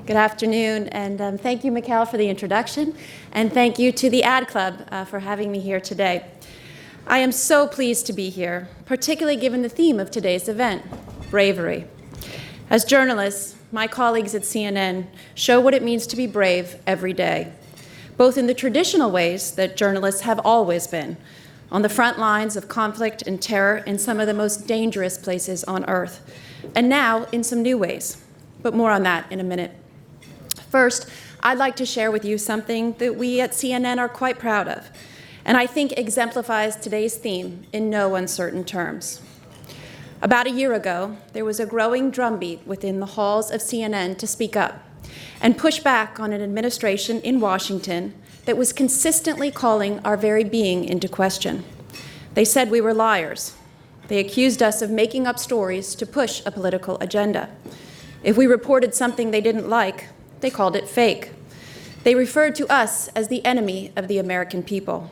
Good afternoon, and thank you, Mikhail, for the introduction, and thank you to the Ad Club for having me here today. I am so pleased to be here, particularly given the theme of today's event, bravery. As journalists, my colleagues at CNN show what it means to be brave every day, both in the traditional ways that journalists have always been, on the front lines of conflict and terror in some of the most dangerous places on Earth, and now in some new ways, but more on that in a minute. First, I'd like to share with you something that we at CNN are quite proud of, and I think exemplifies today's theme in no uncertain terms. About a year ago, there was a growing drumbeat within the halls of CNN to speak up and push back on an administration in Washington that was consistently calling our very being into question. They said we were liars. They accused us of making up stories to push a political agenda. If we reported something they didn't like, they called it fake. They referred to us as the enemy of the American people.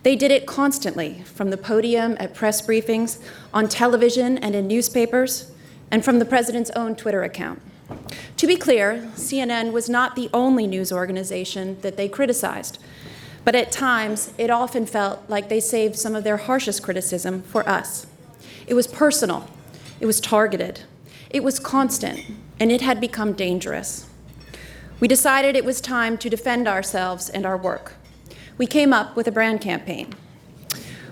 They did it constantly, from the podium at press briefings, on television and in newspapers, and from the president's own Twitter account. To be clear, CNN was not the only news organization that they criticized, but at times, it often felt like they saved some of their harshest criticism for us. It was personal, it was targeted, it was constant, and it had become dangerous. We decided it was time to defend ourselves and our work. We came up with a brand campaign.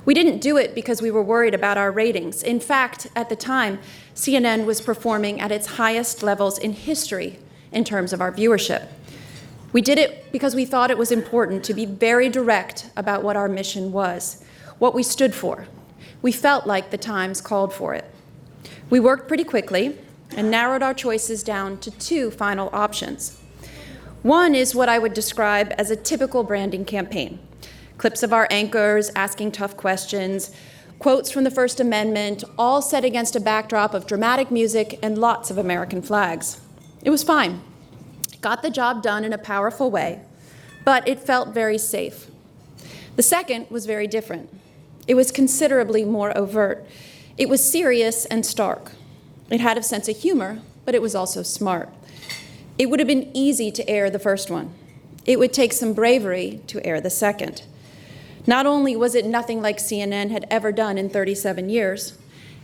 We didn't do it because we were worried about our ratings. In fact, at the time, CNN was performing at its highest levels in history in terms of our viewership. We did it because we thought it was important to be very direct about what our mission was, what we stood for. We felt like the times called for it. We worked pretty quickly and narrowed our choices down to two final options. One is what I would describe as a typical branding campaign. Clips of our anchors asking tough questions, quotes from the First Amendment, all set against a backdrop of dramatic music and lots of American flags. It was fine. Got the job done in a powerful way, but it felt very safe. The second was very different. It was considerably more overt. It was serious and stark. It had a sense of humor, but it was also smart. It would have been easy to air the first one. It would take some bravery to air the second. Not only was it nothing like CNN had ever done in 37 years,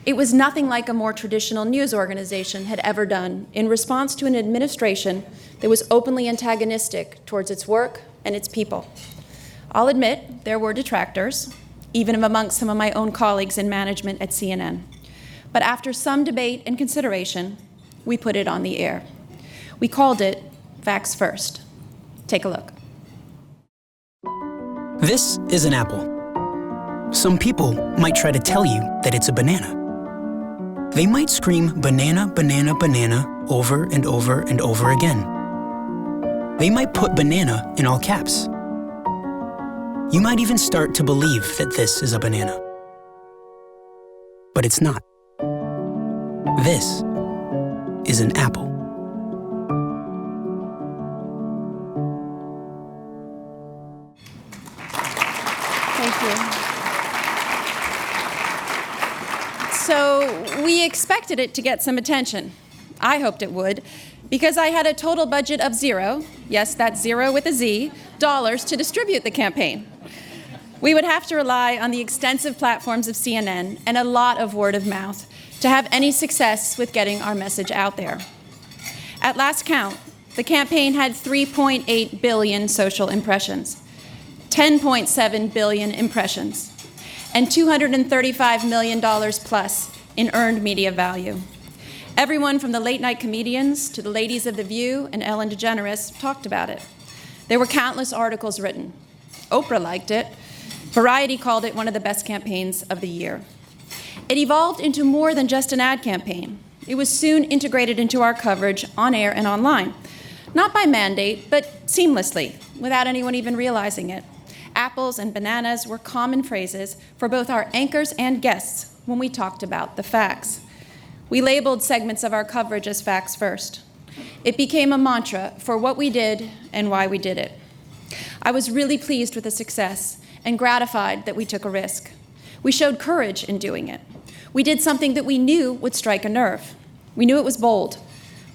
it was nothing like a more traditional news organization had ever done in response to an administration that was openly antagonistic towards its work and its people. I'll admit there were detractors, even amongst some of my own colleagues in management at CNN. But after some debate and consideration, we put it on the air. We called it Facts First. Take a look. This is an apple. Some people might try to tell you that it's a banana. They might scream banana, banana, banana over and over and over again. They might put banana in all caps. You might even start to believe that this is a banana. But it's not. This is an apple. So we expected it to get some attention. I hoped it would, because I had a total budget of $0, yes, that's zero with a Z, dollars to distribute the campaign. We would have to rely on the extensive platforms of CNN and a lot of word of mouth to have any success with getting our message out there. At last count, the campaign had 3.8 billion social impressions, 10.7 billion impressions, and $235 million plus in earned media value. Everyone from the late-night comedians to the ladies of The View and Ellen DeGeneres talked about it. There were countless articles written. Oprah liked it. Variety called it one of the best campaigns of the year. It evolved into more than just an ad campaign. It was soon integrated into our coverage on air and online, not by mandate, but seamlessly, without anyone even realizing it. Apples and bananas were common phrases for both our anchors and guests when we talked about the facts. We labeled segments of our coverage as Facts First. It became a mantra for what we did and why we did it. I was really pleased with the success and gratified that we took a risk. We showed courage in doing it. We did something that we knew would strike a nerve. We knew it was bold.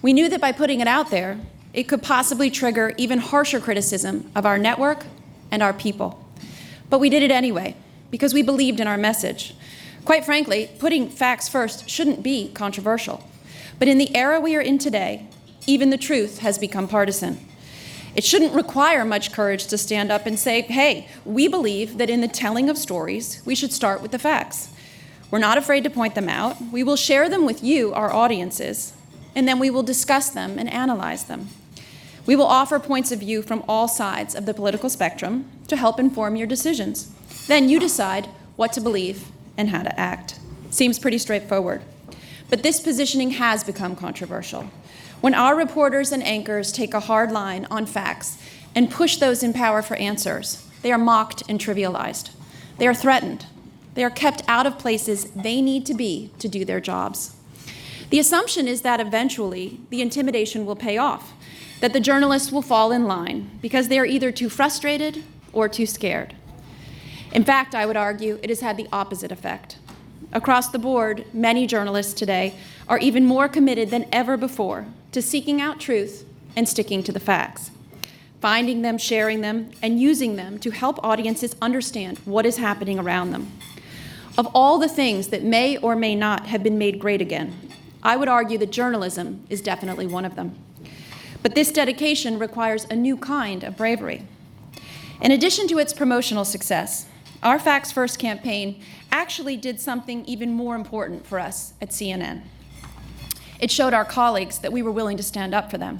We knew that by putting it out there, it could possibly trigger even harsher criticism of our network and our people. But we did it anyway, because we believed in our message. Quite frankly, putting facts first shouldn't be controversial. But in the era we are in today, even the truth has become partisan. It shouldn't require much courage to stand up and say, hey, we believe that in the telling of stories, we should start with the facts. We're not afraid to point them out. We will share them with you, our audiences, and then we will discuss them and analyze them. We will offer points of view from all sides of the political spectrum to help inform your decisions. Then you decide what to believe and how to act. Seems pretty straightforward. But this positioning has become controversial. When our reporters and anchors take a hard line on facts and push those in power for answers, they are mocked and trivialized. They are threatened. They are kept out of places they need to be to do their jobs. The assumption is that eventually the intimidation will pay off, that the journalists will fall in line because they are either too frustrated or too scared. In fact, I would argue it has had the opposite effect. Across the board, many journalists today are even more committed than ever before to seeking out truth and sticking to the facts, finding them, sharing them, and using them to help audiences understand what is happening around them. Of all the things that may or may not have been made great again, I would argue that journalism is definitely one of them. But this dedication requires a new kind of bravery. In addition to its promotional success, our Facts First campaign actually did something even more important for us at CNN. It showed our colleagues that we were willing to stand up for them,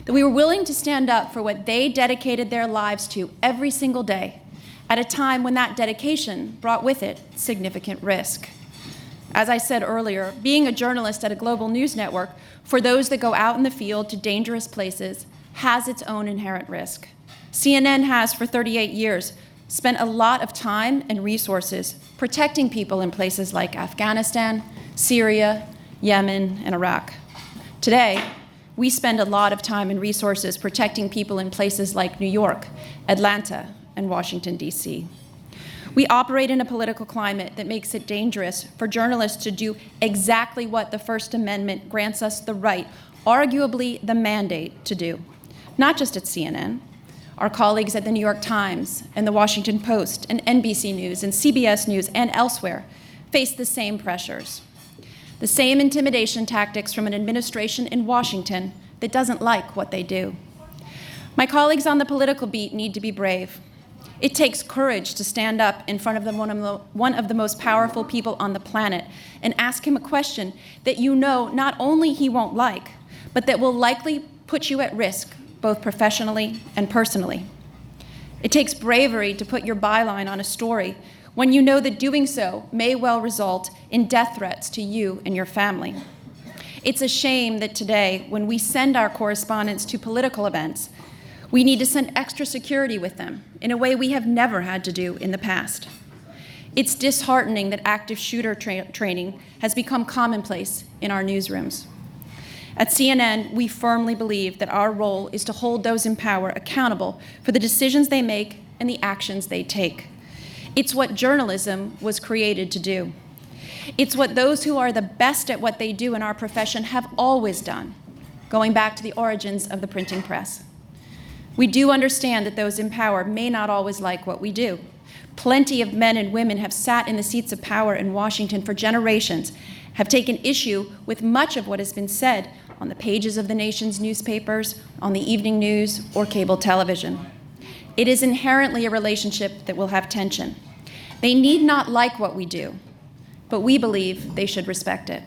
that we were willing to stand up for what they dedicated their lives to every single day, at a time when that dedication brought with it significant risk. As I said earlier, being a journalist at a global news network, for those that go out in the field to dangerous places, has its own inherent risk. CNN has, for 38 years, spent a lot of time and resources protecting people in places like Afghanistan, Syria, Yemen, and Iraq. Today, we spend a lot of time and resources protecting people in places like New York, Atlanta, and Washington, D.C. We operate in a political climate that makes it dangerous for journalists to do exactly what the First Amendment grants us the right, arguably the mandate, to do. Not just at CNN. Our colleagues at the New York Times and the Washington Post and NBC News and CBS News and elsewhere face the same pressures. The same intimidation tactics from an administration in Washington that doesn't like what they do. My colleagues on the political beat need to be brave. It takes courage to stand up in front of one of the most powerful people on the planet and ask him a question that you know not only he won't like, but that will likely put you at risk, both professionally and personally. It takes bravery to put your byline on a story when you know that doing so may well result in death threats to you and your family. It's a shame that today, when we send our correspondents to political events, we need to send extra security with them in a way we have never had to do in the past. It's disheartening that active shooter training has become commonplace in our newsrooms. At CNN, we firmly believe that our role is to hold those in power accountable for the decisions they make and the actions they take. It's what journalism was created to do. It's what those who are the best at what they do in our profession have always done, going back to the origins of the printing press. We do understand that those in power may not always like what we do. Plenty of men and women have sat in the seats of power in Washington for generations, have taken issue with much of what has been said on the pages of the nation's newspapers, on the evening news, or cable television. It is inherently a relationship that will have tension. They need not like what we do, but we believe they should respect it.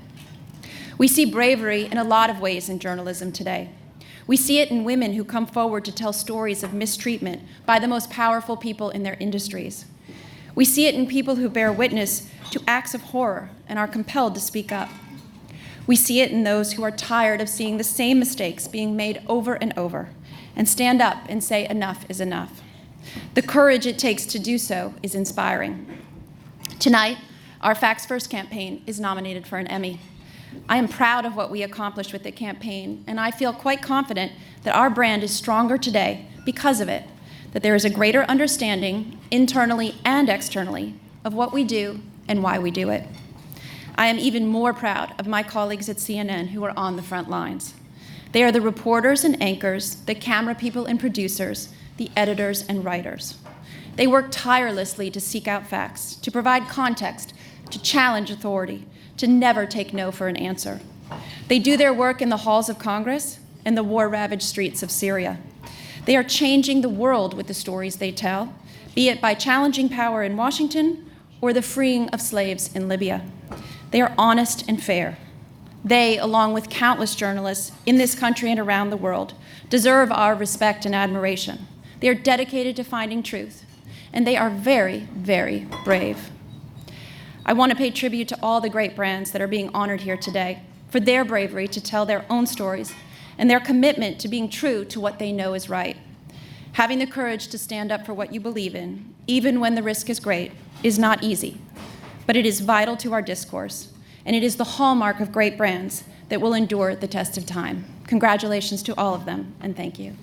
We see bravery in a lot of ways in journalism today. We see it in women who come forward to tell stories of mistreatment by the most powerful people in their industries. We see it in people who bear witness to acts of horror and are compelled to speak up. We see it in those who are tired of seeing the same mistakes being made over and over and stand up and say enough is enough. The courage it takes to do so is inspiring. Tonight, our Facts First campaign is nominated for an Emmy. I am proud of what we accomplished with the campaign, and I feel quite confident that our brand is stronger today because of it, that there is a greater understanding, internally and externally, of what we do and why we do it. I am even more proud of my colleagues at CNN who are on the front lines. They are the reporters and anchors, the camera people and producers, the editors and writers. They work tirelessly to seek out facts, to provide context, to challenge authority, to never take no for an answer. They do their work in the halls of Congress and the war-ravaged streets of Syria. They are changing the world with the stories they tell, be it by challenging power in Washington or the freeing of slaves in Libya. They are honest and fair. They, along with countless journalists in this country and around the world, deserve our respect and admiration. They are dedicated to finding truth, and they are very, very brave. I want to pay tribute to all the great brands that are being honored here today for their bravery to tell their own stories and their commitment to being true to what they know is right. Having the courage to stand up for what you believe in, even when the risk is great, is not easy, but it is vital to our discourse, and it is the hallmark of great brands that will endure the test of time. Congratulations to all of them, and thank you.